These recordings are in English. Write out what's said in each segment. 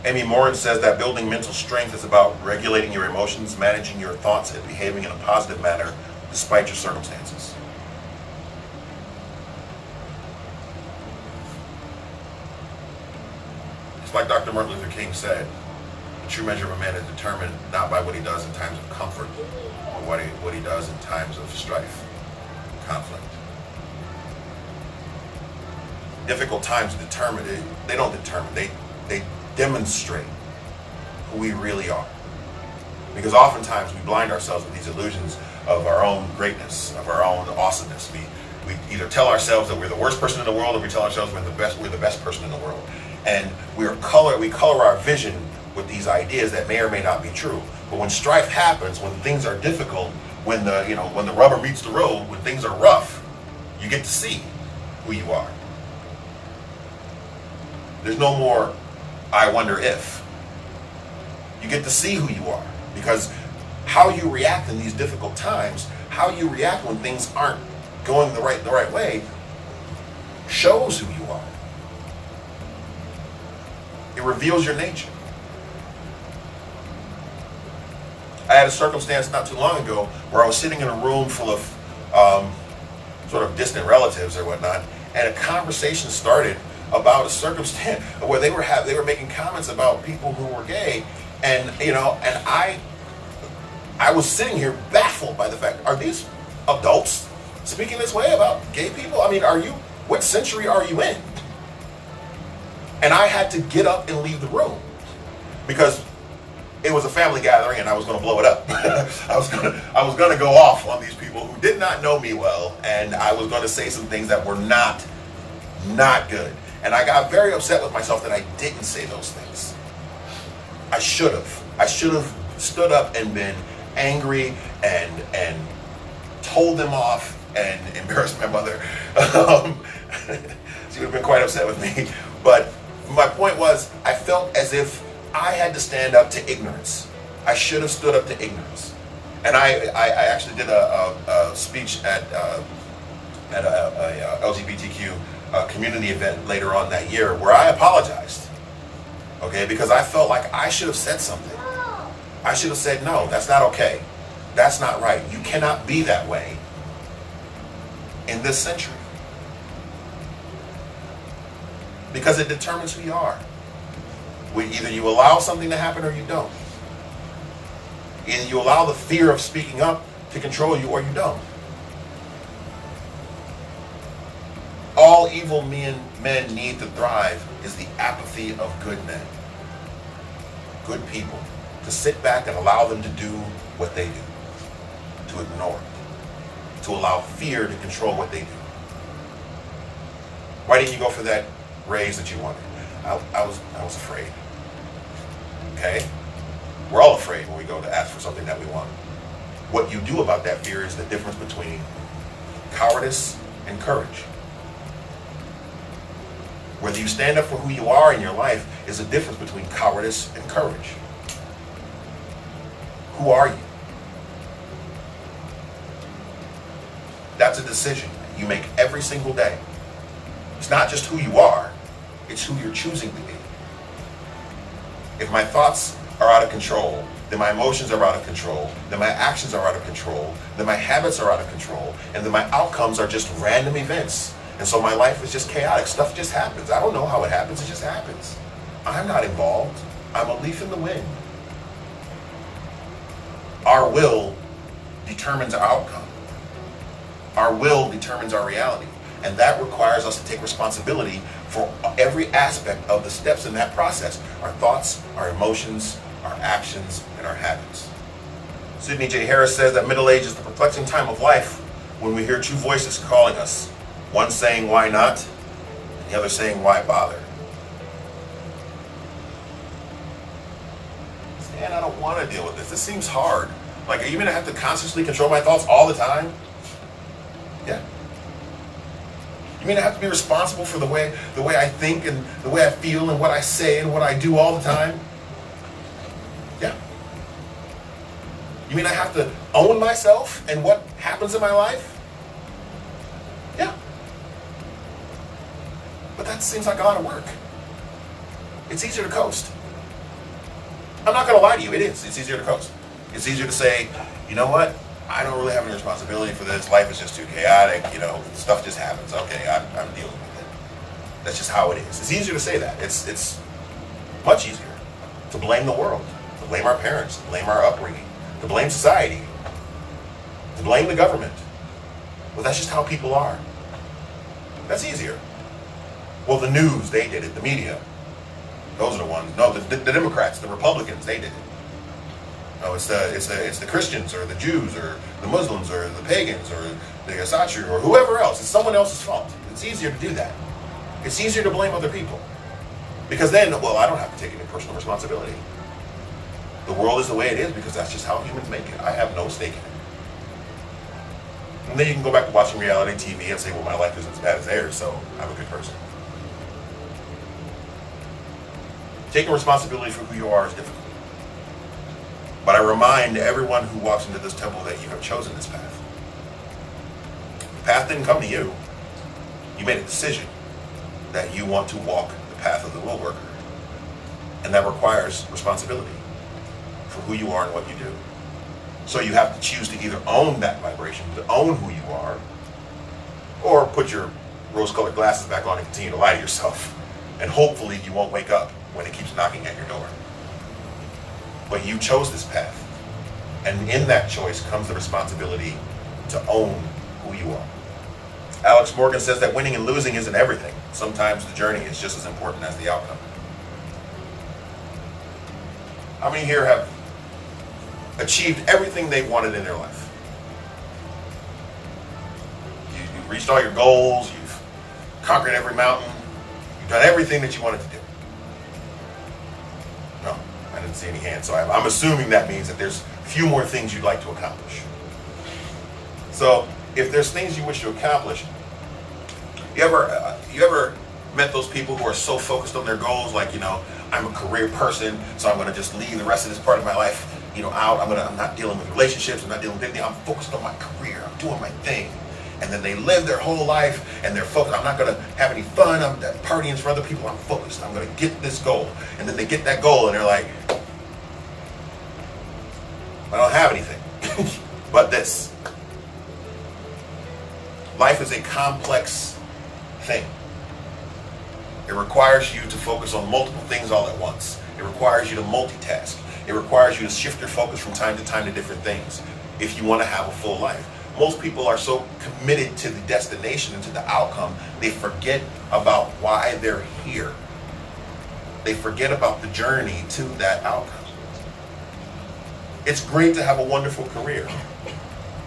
Amy Morin says that building mental strength is about regulating your emotions, managing your thoughts, and behaving in a positive manner despite your circumstances. It's like Dr. Martin Luther King said, the true measure of a man is determined not by what he does in times of comfort, but what he does in times of strife, conflict. Difficult times they demonstrate who we really are. Because oftentimes we blind ourselves with these illusions of our own greatness, of our own awesomeness. We either tell ourselves that we're the worst person in the world, or we tell ourselves we're the best person in the world. And we color our vision with these ideas that may or may not be true. But when strife happens, when things are difficult, when the rubber meets the road, when things are rough, you get to see who you are. There's no more I wonder if. You get to see who you are, because how you react in these difficult times, how you react when things aren't going the right way, shows who you are. It reveals your nature. I had a circumstance not too long ago where I was sitting in a room full of sort of distant relatives or whatnot, and a conversation started about a circumstance where they were making comments about people who were gay, and I was sitting here baffled by the fact, are these adults speaking this way about gay people? I mean, what century are you in? And I had to get up and leave the room because it was a family gathering and I was going to blow it up. I was going to go off on these people who did not know me well, and I was going to say some things that were not good. And I got very upset with myself that I didn't say those things. I should have stood up and been angry and told them off and embarrassed my mother. She would have been quite upset with me. But my point was, I felt as if I had to stand up to ignorance. I should have stood up to ignorance. And I actually did a speech at a LGBTQ community event later on that year where I apologized. Okay, because I felt like I should have said something. I should have said, no, that's not okay. That's not right. You cannot be that way in this century. Because it determines who you are. Either you allow something to happen or you don't. Either you allow the fear of speaking up to control you or you don't. All evil men need to thrive is the apathy of good men. Good people. To sit back and allow them to do what they do. To ignore it. To allow fear to control what they do. Why didn't you go for that raise that you wanted? I was afraid. Okay? We're all afraid when we go to ask for something that we want. What you do about that fear is the difference between cowardice and courage. Whether you stand up for who you are in your life is the difference between cowardice and courage. Who are you? That's a decision you make every single day. It's not just who you are, it's who you're choosing to be. If my thoughts are out of control, then my emotions are out of control, then my actions are out of control, then my habits are out of control, and then my outcomes are just random events. And so my life is just chaotic. Stuff just happens. I don't know how it happens, it just happens. I'm not involved. I'm a leaf in the wind. Our will determines our outcome. Our will determines our reality. And that requires us to take responsibility for every aspect of the steps in that process. Our thoughts, our emotions, our actions, and our habits. Sidney J. Harris says that middle age is the perplexing time of life when we hear two voices calling us. One saying, why not? And the other saying, why bother? Stan, I don't want to deal with this. This seems hard. Like, are you going to have to consciously control my thoughts all the time? Yeah. You mean I have to be responsible for the way I think and the way I feel and what I say and what I do all the time? Yeah. You mean I have to own myself and what happens in my life? Yeah. But that seems like a lot of work. It's easier to coast. I'm not going to lie to you, it is. It's easier to coast. It's easier to say, you know what? I don't really have any responsibility for this. Life is just too chaotic. Stuff just happens. Okay, I'm dealing with it. That's just how it is. It's easier to say that. It's much easier to blame the world, to blame our parents, to blame our upbringing, to blame society, to blame the government. Well, that's just how people are. That's easier. Well, the news, they did it. The media, those are the ones. No, the Democrats, the Republicans, they did it. No, it's the Christians or the Jews or the Muslims or the pagans or the Asatru or whoever else. It's someone else's fault. It's easier to do that. It's easier to blame other people. Because then, well, I don't have to take any personal responsibility. The world is the way it is because that's just how humans make it. I have no stake in it. And then you can go back to watching reality TV and say, well, my life isn't as bad as theirs, so I'm a good person. Taking responsibility for who you are is difficult. But I remind everyone who walks into this temple that you have chosen this path. The path didn't come to you. You made a decision that you want to walk the path of the will worker. And that requires responsibility for who you are and what you do. So you have to choose to either own that vibration, to own who you are, or put your rose-colored glasses back on and continue to lie to yourself. And hopefully you won't wake up when it keeps knocking at your door. But you chose this path. And in that choice comes the responsibility to own who you are. Alex Morgan says that winning and losing isn't everything. Sometimes the journey is just as important as the outcome. How many here have achieved everything they wanted in their life? You've reached all your goals, you've conquered every mountain, you've done everything that you wanted to do. No, I didn't see any hands, so I'm assuming that means that there's a few more things you'd like to accomplish. So if there's things you wish to accomplish, you ever met those people who are so focused on their goals, like, I'm a career person, so I'm going to just leave the rest of this part of my life, out. I'm not dealing with relationships. I'm not dealing with anything. I'm focused on my career. I'm doing my thing. And then they live their whole life and they're focused. I'm not going to have any fun. I'm partying for other people. I'm focused. I'm going to get this goal. And then they get that goal and they're like, I don't have anything but this. Life is a complex thing. It requires you to focus on multiple things all at once. It requires you to multitask. It requires you to shift your focus from time to time to different things if you want to have a full life. Most people are so committed to the destination and to the outcome, they forget about why they're here. They forget about the journey to that outcome. It's great to have a wonderful career.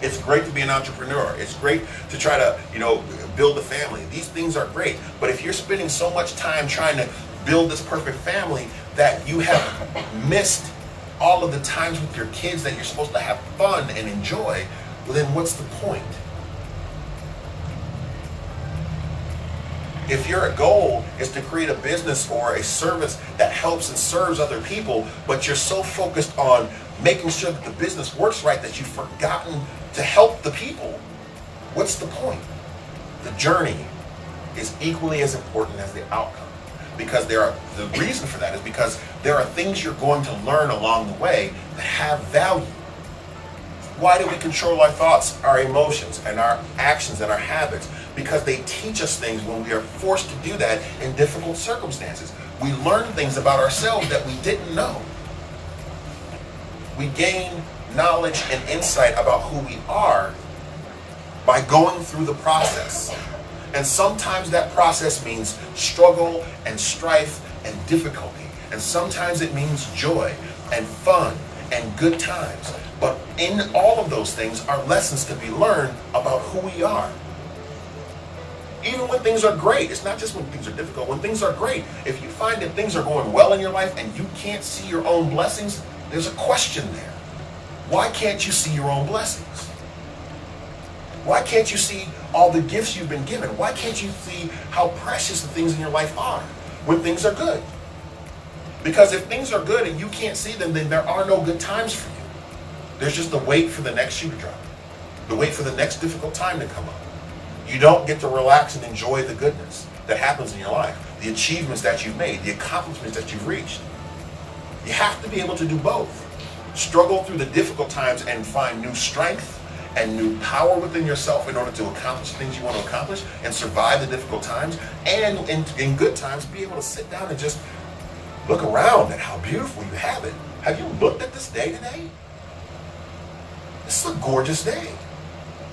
It's great to be an entrepreneur. It's great to try to, build a family. These things are great. But if you're spending so much time trying to build this perfect family that you have missed all of the times with your kids that you're supposed to have fun and enjoy, well, then what's the point? If your goal is to create a business or a service that helps and serves other people, but you're so focused on making sure that the business works right that you've forgotten to help the people, what's the point? The journey is equally as important as the outcome. Because the reason for that is because there are things you're going to learn along the way that have value. Why do we control our thoughts, our emotions, and our actions and our habits? Because they teach us things when we are forced to do that in difficult circumstances. We learn things about ourselves that we didn't know. We gain knowledge and insight about who we are by going through the process. And sometimes that process means struggle and strife and difficulty. And sometimes it means joy and fun and good times. But in all of those things are lessons to be learned about who we are. Even when things are great, it's not just when things are difficult. When things are great, if you find that things are going well in your life and you can't see your own blessings, there's a question there. Why can't you see your own blessings? Why can't you see all the gifts you've been given? Why can't you see how precious the things in your life are when things are good? Because if things are good and you can't see them, then there are no good times for you. There's just the wait for the next shoe to drop, the wait for the next difficult time to come up. You don't get to relax and enjoy the goodness that happens in your life, the achievements that you've made, the accomplishments that you've reached. You have to be able to do both. Struggle through the difficult times and find new strength and new power within yourself in order to accomplish things you want to accomplish and survive the difficult times. And in good times, be able to sit down and just look around at how beautiful you have it. Have you looked at this day today? This is a gorgeous day.